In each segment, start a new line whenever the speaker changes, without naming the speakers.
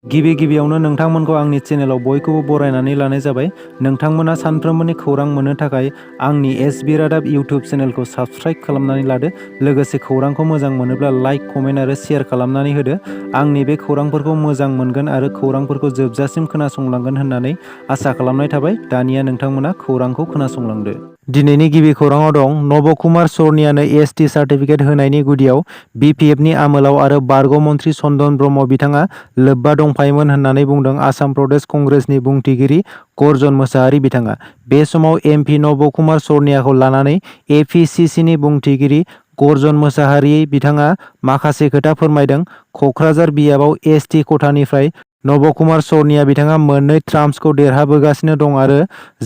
गिबियावनो नोंथांमोनखौ आंनि चेनेलाव बयखौबो बरायनानै लानाय जाबाय। नोंथांमोना सानफ्रोमबोनि खौरां मोननो थाखाय आंनि एसबि रादाब इउटिउब चेनेलखौ साबस्क्राइब खालामनानै लादो। लोगोसे खौरांखौ मोजां मोनोब्ला लाइक, कमेन्ट आरो शेयार खालामनानै होदो। आंनि बे खौरांफोरखौ मोजां मोनगोन आरो खौरांफोरखौ जोबजासिम खोनासंलांगोन होननानै आसा खालामनाय थाबाय। दानिया नोंथांमोना खौरांखौ खोनासंलांदो। दिनैनि गिबि खौराङाव दं नबकुमार सरनियानो एसटि सार्टिफिकेट होनायनि गुदियाव बिपिएफनि आमोलाव आरो बारग' मन्थ्रि चन्दन ब्रह्म बिथाङा लोब्बा दंफायोमोन होननानै बुंदों आसाम प्रदेश कंग्रेसनि बुंथिगिरि गर्जन मोसाहारि बिथाङा। बे समाव एमपि नबकुमार सरनियाखौ लानानै एपिसिसिनि बुंथिगिरि गर्जन मोसाहारि बिथाङा माखासे खोथा फोरमायदों। क'क्राझार बियाबाव एसटि खथानिफ्राय नबकुमार सरनिया बिथाङा मोननै ट्राम्सखौ देरहाबोगासिनो दं आरो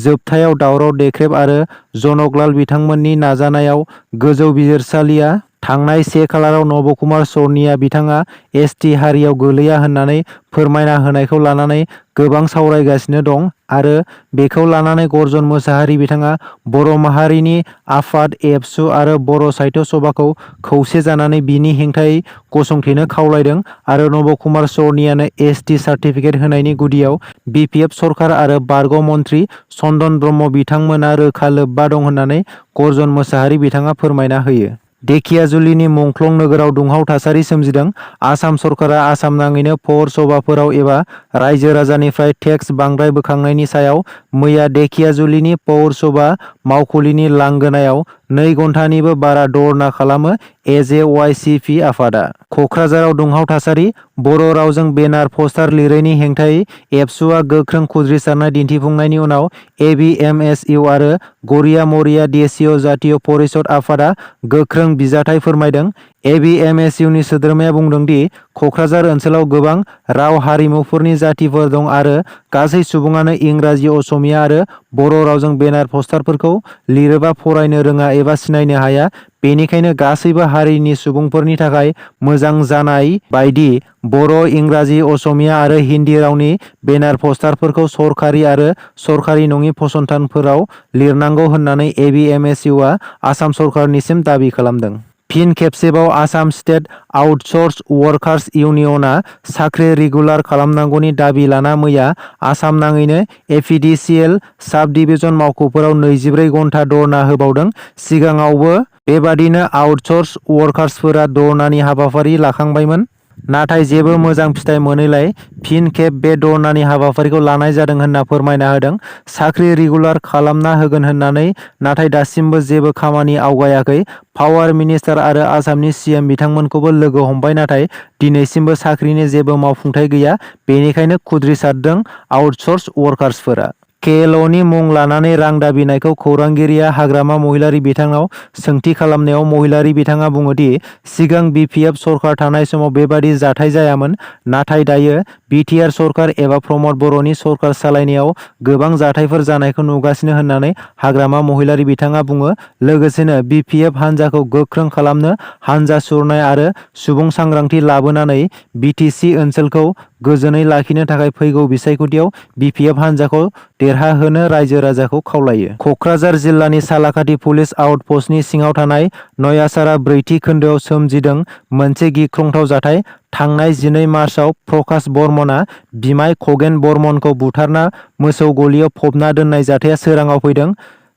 जोबथायाव दावराव देख्रेब आरो जनकलाल बिथांमोननि नाजानायाव गोजौ बिजिरसालिया थांनाय 1 खालाराव नबकुमार सरनिया बिथाङा एसटि हारियाव गोलैया होननानै फोरमायना होनायखौ लानानै गोबां सावरायगासिनो दं आरो बेखौ लानानै गर्जन मोसाहारि बिथाङा बर' माहारिनि आफाद एबसु आरो बर' साहित्य सभाखौ खौसे जानानै बिनि हेंथायै गसंथेनो खावलायदों आरो नबकुमार सरनियानो एसटि सार्टिफिकेट होनायनि गुदियाव बिपिएफ सरकार आरो बारग' मन्थ्रि चन्दन ब्रह्म बिथांमोना रोखा लोब्बा दं होननानै गर्जन मोसाहारि बिथाङा फोरमायना होयो। धेकियाजुलिनि मुंख्लं नोगोराव दुंहाव थासारि सोमजिदों। आसाम सरकारा आसाम नाङैनो पौर सभाफोराव एबा रायजो राजानिफ्राय टेक्स बांद्राय बोखांनायनि सायाव मैया धेकियाजुलिनि पौर सभा मावखुलिनि लांगोनायाव 2 घन्टानिबो बारा धरना खालामो एजेवाइसिपि आफादा। क'क्राझाराव दुंहाव थासारि बर' रावजों बेनार पस्टार लिरैनि हेंथायै एबसुआ गोख्रों खुद्रिसारनाय दिन्थिफुंनायनि उनाव एबिएमएसइउ आरो गरिया मरिया देसिय' जातीय परिषद आफादा गोख्रों बिजाथाइ फोरमायदों। एबिएमएसइउनि सोद्रोमाया बुंदों दि क'क्राझार ओनसोलाव गोबां राव हारिमुफोरनि जातिफोर दं आरो गासै सुबुङानो इंराजि, असमिया आरो बर' रावजों बेनार पस्टारफोरखौ लिरोबा फरायनो रोङा एबा सिनायनो हाया। बेनिखायनो गासैबो हारिनि सुबुंफोरनि थाखाय मोजां जानाय बायदि बर', इंराजि, असमिया आरो हिन्दी रावनि बेनार पस्टारफोरखौ सरखारि आरो सरखारि नङि फसंथानफोराव लिरनांगौ होननानै एबिएमएसइउआ आसाम सरकारनिसिम दाबि खालामदों। फिन खेबसेबाव आसाम स्टेट आउटसर्स वर्कार्स इउनियनआ साख्रि रेगुलार खालामनांगौनि दाबि लाना मैया आसाम नाङैनो एपिडिसिएल साब डिभिजन मावख'फोराव 24 घन्टा धरना होबावदों। सिगाङावबो बेबादिनो आउटसर्स वर्कार्सफोरा धरनानि हाबाफारि लाखांबायमोन। नाथाय जेबो मोजां फिथाइ मोनैलाय फिन खेब बे धरनानि हाबाफारिखौ लानाय जादों होनना फोरमायना होदों। साख्रि रेगुलार खालामना होगोन होननानै नाथाय दासिमबो जेबो खामानि आवगायाखै। पावार मिनिस्टार आरो आसामनि सिएम बिथांमोनखौबो लोगो हमबाय नाथाय दिनैसिमबो साख्रिनि जेबो मावफुंथाय गैया। बेनिखायनो खुद्रिसारदों आउटसर्स वर्कार्सफोरा। केएलअनि मुं लानानै रां दाबिनायखौ खौरांगिरिया हाग्रामा महिलारि बिथांनाव सोंथि खालामनायाव महिलारि बिथाङा बुङोदि सिगां बिपिएफ सरकार थानाय समाव बेबादि जाथाय जायामोन। नाथाय दायो बिटिआर सरकार एबा प्रमद बर'नि सरकार सालायनायाव गोबां जाथायफोर जानायखौ नुगासिनो होननानै हाग्रामा महिलारि बिथाङा बुङो। लोगोसेनो बिपिएफ हान्जाखौ गोख्रों खालामनो हान्जा सुरनाय आरो सुबुं सांग्रांथि लाबोनानै बिटिसि ओनसोलखौ गोजोनै लाखिनो थाखाय फैगौ बिसायख'थियाव बिपिएफ हान्जाखौ देरहाहोनो रायजो राजाखौ खावलायो। क'क्राझार जिल्लानि सालाकाथि पुलिस आउटपस्टनि सिङाव थानाय नयासारा 4थि खोन्दोआव सोमजिदों मोनसे गिख्रंथाव जाथाय। थांनाय 12 मार्चआव प्रकाश बर्मनआ बिमाय खगेन बर्मनखौ बुथारना मोसौ गलियाव फबना दोननाय जाथाया सोराङाव फैदों।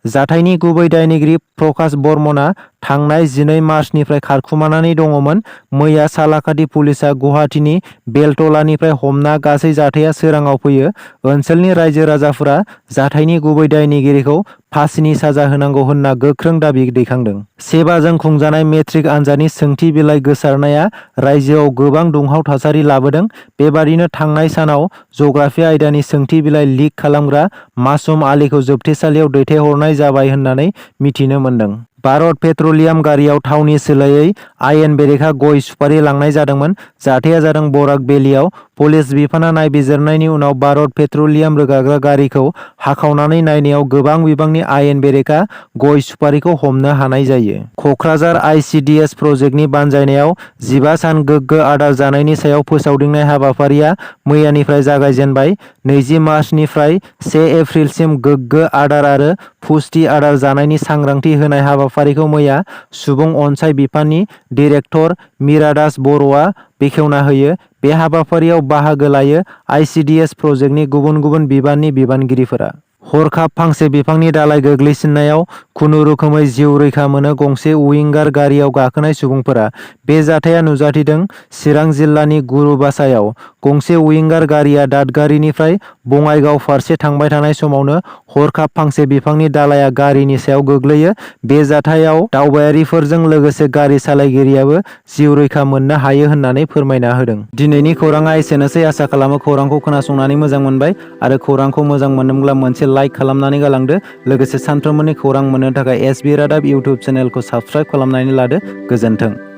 जाथायनि गुबै दायनिगिरि प्रकाश बर्मनआ थांनाय 12 मार्चनिफ्राय खारखुमानानै दङमोन। मैया सालाकाथि पुलिसआ गुवाहाटीनि बेलतलानिफ्राय हमना गासै जाथाया सोराङाव फैयो। ओनसोलनि रायजो राजाफोरा जाथायनि गुबै दायनिगिरिखौ फासिनि साजा होनांगौ होनना गोख्रों दाबि दैखांदों। सेबाजों खुंजानाय मेट्रिक आनजादनि सोंथि बिलाइ गोसारनाया रायजोआव गोबां दुंहाव थासारि लाबोदों। बेबादिनो थांनाय सानाव जग्राफि आयदानि सोंथि बिलाइ लिक खालामग्रा मासुम आलीखौ जोबथेसालियाव दैथायहरनाय जाबाय होननानै मिथिनो मोन्दों। भारत पेट्रलियाम गारियाव थावनि सोलायै आयेन बेरेखा गय सुपारि लांनाय जादोंमोन। जाथाया जादों बराक भेलियाव। पुलिस बिफाना नायबिजिरनायनि उनाव भारत पेट्रलियाम रोगाग्रा गारिखौ हाखावनानै नायनायाव गोबां बिबांनि आयेन बेरेखा गय सुपारिखौ हमनो हानाय जायो। क'क्राझार आइसिडिएस प्रजेक्टनि बानजायनायाव 15 सान गोग्गो आदार जानायनि सायाव फोसावदिंनाय हाबाफारिया मैयानिफ्राय जागायजेनबाय। 20 मार्चनिफ्राय 1 एप्रिलसिम गोग्गो आदार आरो पुष्टि आदार जानायनि सांग्रांथि होनाय हाबाफारिखौ मैया सुबुं अनसाय बिफाननि डिरेक्टर मिरादास बर'आ बेखेवना होयो। बे हाबाफारियाव बाहागो लायो ICDS प्रजेक्टनि गुबुन गुबुन बिबाननि बिबानगिरिफोरा। हरखाब फांसे बिफांनि दालाइ गोग्लैसिननायाव खुनुरुखुमै जिउ रैखा मोनो गंसे उइंगार गारियाव गाखोनाय सुबुंफोरा। बे जाथाया नुजाथिदों चिरां जिल्लानि गुरुबासायाव। गंसे उइंगार गारिया दादगारिनिफ्राय बङाइगाव फारसे थांबाय थानाय समावनो हरखाब फांसे बिफांनि दालाइया गारिनि सायाव गोग्लैयो। बे जाथायाव दावबायारिफोरजों लोगोसे गारि सालायगिरियाबो जिउ रैखा मोननो हायो होननानै फोरमायना होदों। दिनैनि खौराङा एसेनोसै। आसा खालामो खौरांखौ खोनासंनानै मोजां मोनबाय आरो खौरांखौ मोजां मोनदोंब्ला मोनसे लाइक खालामनानै गालांदो। लोगोसे सानफ्रोमबोनि खौरां मोननो थाखाय SB रादाब इउटुब चेनेलखौ साबस्क्राइब खालामनानै लादो। गोजोन्थों।